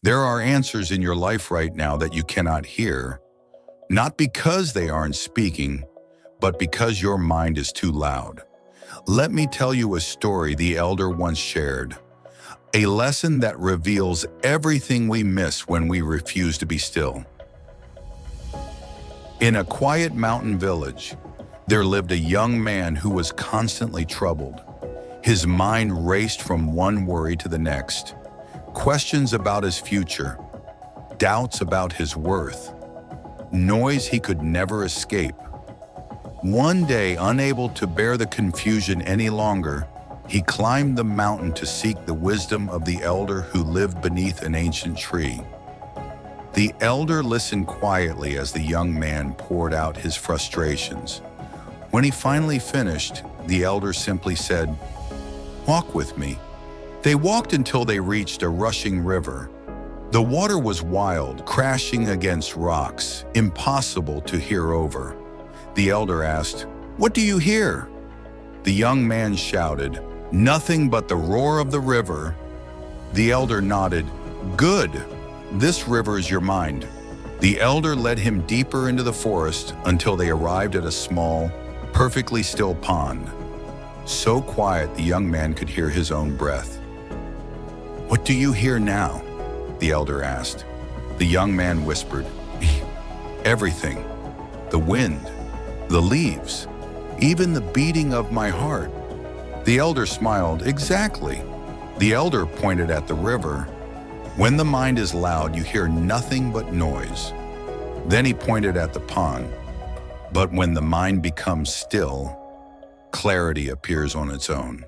There are answers in your life right now that you cannot hear, not because they aren't speaking, but because your mind is too loud. Let me tell you a story the elder once shared, a lesson that reveals everything we miss when we refuse to be still. In a quiet mountain village, there lived a young man who was constantly troubled. His mind raced from one worry to the next. Questions about his future, doubts about his worth, noise he could never escape. One day, unable to bear the confusion any longer, he climbed the mountain to seek the wisdom of the elder who lived beneath an ancient tree. The elder listened quietly as the young man poured out his frustrations. When he finally finished, the elder simply said, "Walk with me." They walked until they reached a rushing river. The water was wild, crashing against rocks, impossible to hear over. The elder asked, "What do you hear?" The young man shouted, "Nothing but the roar of the river." The elder nodded, "Good. This river is your mind." The elder led him deeper into the forest until they arrived at a small, perfectly still pond. So quiet the young man could hear his own breath. "What do you hear now?" the elder asked. The young man whispered, "Everything. The wind, the leaves, even the beating of my heart." The elder smiled. "Exactly." The elder pointed at the river. "When the mind is loud, you hear nothing but noise." Then he pointed at the pond. "But when the mind becomes still, clarity appears on its own."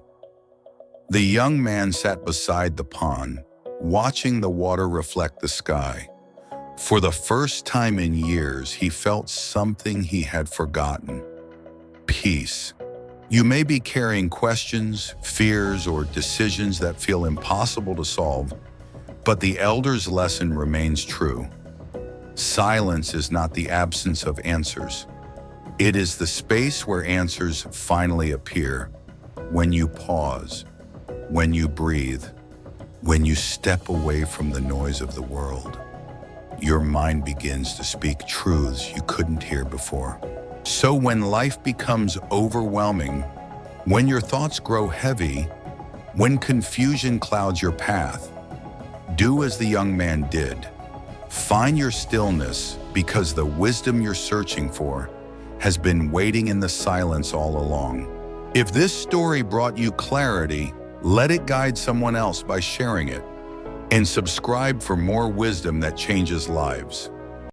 The young man sat beside the pond, watching the water reflect the sky. For the first time in years, he felt something he had forgotten: peace. You may be carrying questions, fears, or decisions that feel impossible to solve, but the elder's lesson remains true. Silence is not the absence of answers. It is the space where answers finally appear, when you pause, when you breathe, when you step away from the noise of the world. Your mind begins to speak truths you couldn't hear before. So when life becomes overwhelming, when your thoughts grow heavy, when confusion clouds your path, do as the young man did. Find your stillness, because the wisdom you're searching for has been waiting in the silence all along. If this story brought you clarity, let it guide someone else by sharing it. And subscribe for more wisdom that changes lives.